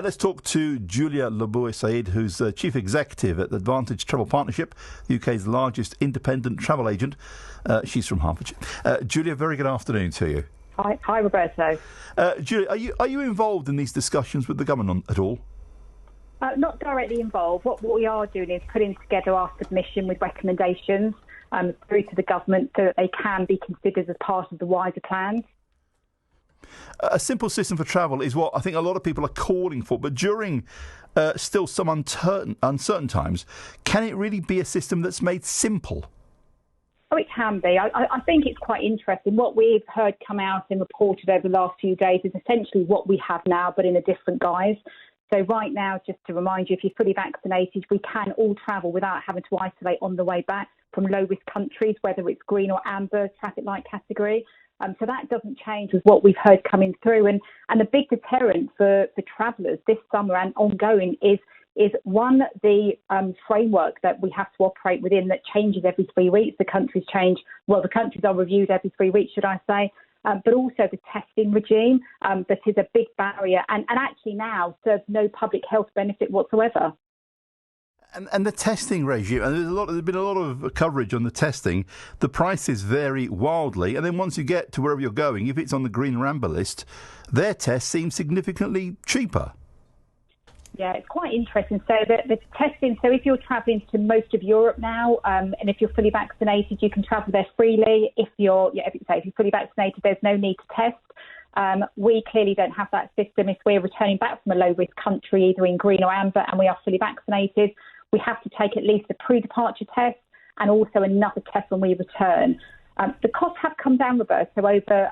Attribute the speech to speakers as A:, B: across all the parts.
A: Let's talk to Julia Laboue-Said, who's Chief Executive at the Advantage Travel Partnership, the UK's largest independent travel agent. She's from Hertfordshire. Julia, very good afternoon to you.
B: Hi, Roberto.
A: Julia, are you involved in these discussions with the government at all?
B: Not directly involved. What we are doing is putting together our submission with recommendations through to the government so that they can be considered as part of the wider plans.
A: A simple system for travel is what I think a lot of people are calling for, but during still some uncertain times, can it really be a system that's made simple?
B: Oh, it can be. I think it's quite interesting. What we've heard come out and reported over the last few days is essentially what we have now, but in a different guise. So right now, just to remind you, if you're fully vaccinated, we can all travel without having to isolate on the way back from low-risk countries, whether it's green or amber traffic light category. So that doesn't change with what we've heard coming through. And the big deterrent for travellers this summer and ongoing is one, the framework that we have to operate within that changes every 3 weeks. The countries change. Well, the countries are reviewed every 3 weeks, should I say. But also the testing regime that is a big barrier and actually now serves no public health benefit whatsoever.
A: And the testing regime, and there's been a lot of coverage on the testing. The prices vary wildly, and then once you get to wherever you're going, if it's on the green or amber list, their tests seem significantly cheaper.
B: Yeah, it's quite interesting. So the testing, so if you're travelling to most of Europe now, and if you're fully vaccinated, you can travel there freely. If you're fully vaccinated, there's no need to test. We clearly don't have that system. If we're returning back from a low-risk country, either in green or amber, and we are fully vaccinated, we have to take at least a pre-departure test and also another test when we return. The costs have come down, Roberto,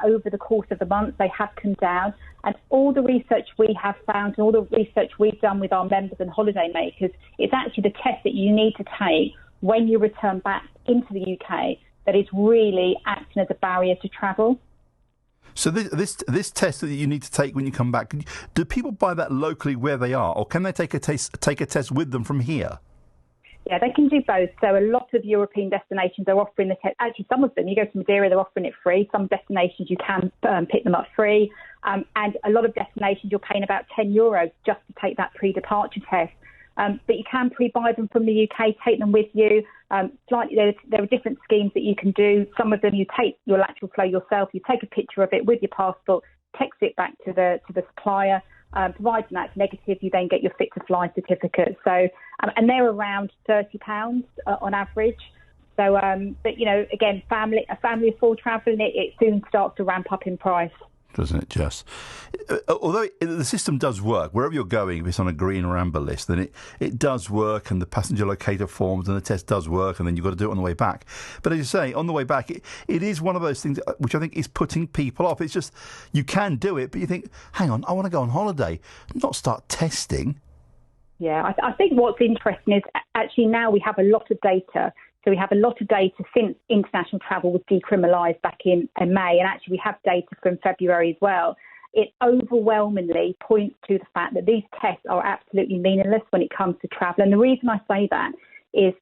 B: over the course of the month. They have come down. And all the research we have found and all the research we've done with our members and holiday makers, it's actually the test that you need to take when you return back into the UK that is really acting as a barrier to travel.
A: So this test that you need to take when you come back, do people buy that locally where they are, or can they take a test with them from here?
B: Yeah, they can do both. So a lot of European destinations are offering the test. Actually, some of them, you go to Madeira, they're offering it free. Some destinations you can pick them up free. And a lot of destinations you're paying about €10 just to take that pre-departure test. But you can pre-buy them from the UK, take them with you. There are different schemes that you can do. Some of them you take your lateral flow yourself. You take a picture of it with your passport, text it back to the supplier. Providing that's negative, you then get your Fit to Fly certificate. So, and they're around £30 on average. So, but again, a family of four travelling, it soon starts to ramp up in price.
A: Doesn't it just? Although the system does work, wherever you're going, if it's on a green or amber list, then it does work, and the passenger locator forms and the test does work, and then you've got to do it on the way back. But as you say, on the way back, it is one of those things which I think is putting people off. It's just, you can do it, but you think, hang on, I want to go on holiday, not start testing.
B: Yeah, I think what's interesting is actually now we have a lot of data. So we have a lot of data since international travel was decriminalised back in May, and actually we have data from February as well. It overwhelmingly points to the fact that these tests are absolutely meaningless when it comes to travel. And the reason I say that is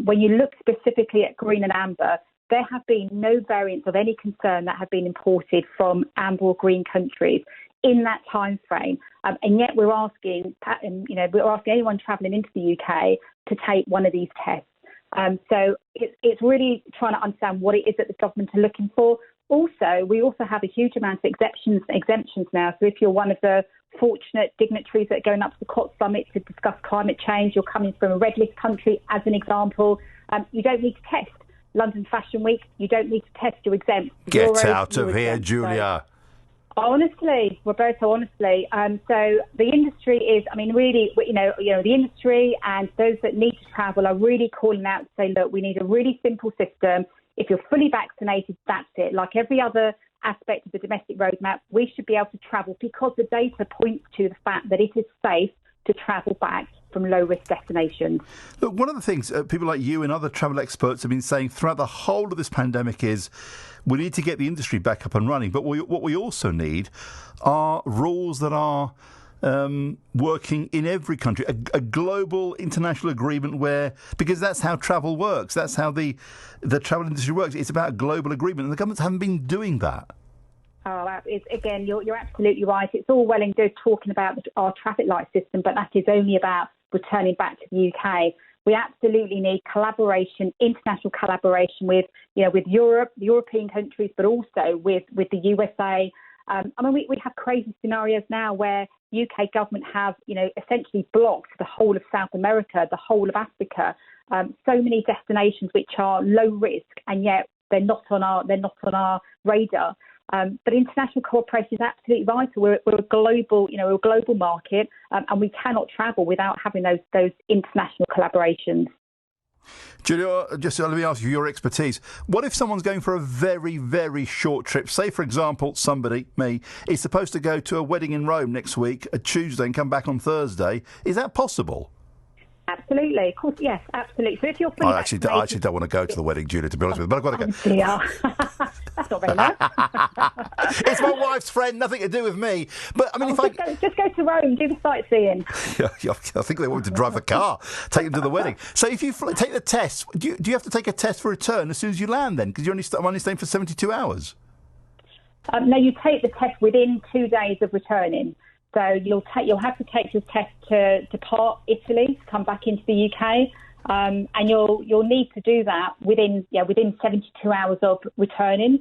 B: when you look specifically at green and amber, there have been no variants of any concern that have been imported from amber or green countries in that time frame. And yet we're asking anyone travelling into the UK to take one of these tests. So it's really trying to understand what it is that the government are looking for. Also, we also have a huge amount of exemptions now. So if you're one of the fortunate dignitaries that are going up to the COP summit to discuss climate change, you're coming from a red list country, as an example, you don't need to test. London Fashion Week, you don't need to test, you're exempt.
A: Get out of here, Julia.
B: Honestly, Roberto, honestly. So the industry is, really, the industry and those that need to travel are really calling out to say, look, we need a really simple system. If you're fully vaccinated, that's it. Like every other aspect of the domestic roadmap, we should be able to travel because the data points to the fact that it is safe to travel back from low-risk destinations.
A: Look, one of the things people like you and other travel experts have been saying throughout the whole of this pandemic is we need to get the industry back up and running, but what we also need are rules that are working in every country, a global international agreement because that's how travel works, that's how the travel industry works. It's about a global agreement, and the governments haven't been doing that.
B: Again, you're absolutely right. It's all well and good talking about our traffic light system, but that is only about returning back to the UK. We absolutely need collaboration, international collaboration with Europe, the European countries, but also with the USA. We have crazy scenarios now where UK government have, essentially blocked the whole of South America, the whole of Africa. So many destinations which are low risk, and yet they're not on our radar. But international cooperation is absolutely vital. We're a global market, and we cannot travel without having those international collaborations.
A: Julia, just let me ask you your expertise. What if someone's going for a very, very short trip? Say, for example, somebody, me, is supposed to go to a wedding in Rome next week, a Tuesday, and come back on Thursday. Is that possible?
B: Absolutely, of course, yes, absolutely. So if you're
A: I actually don't want to go to the wedding, Julia, to be honest with you, but I've got to go.
B: Yeah. That's not very nice.
A: It's my wife's friend, nothing to do with me. But I mean,
B: just go to Rome, do the sightseeing.
A: I think they want me to drive the car, take them to the wedding. So if you take the test, do you have to take a test for return as soon as you land then? Because I'm only staying for 72 hours.
B: No, you take the test within 2 days of returning. So you'll have to take your test to depart Italy, to come back into the UK, and you'll need to do that within 72 hours of returning.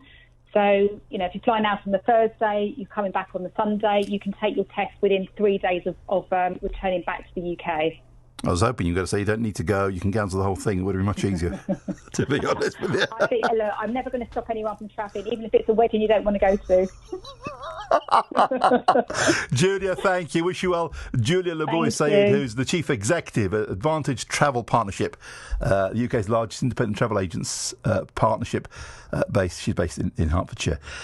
B: So if you're flying out on the Thursday, you're coming back on the Sunday, you can take your test within 3 days of returning back to the UK.
A: I was hoping you were going to say you don't need to go, you can cancel the whole thing. It would have been much easier, to be honest with you.
B: I think, look, I'm never going to stop anyone from travelling, even if it's a wedding you don't want to go to.
A: Julia, thank you. Wish you well. Julia Laboy-Sayed, who's the Chief Executive at Advantage Travel Partnership, the UK's largest independent travel agents partnership. She's based in Hertfordshire.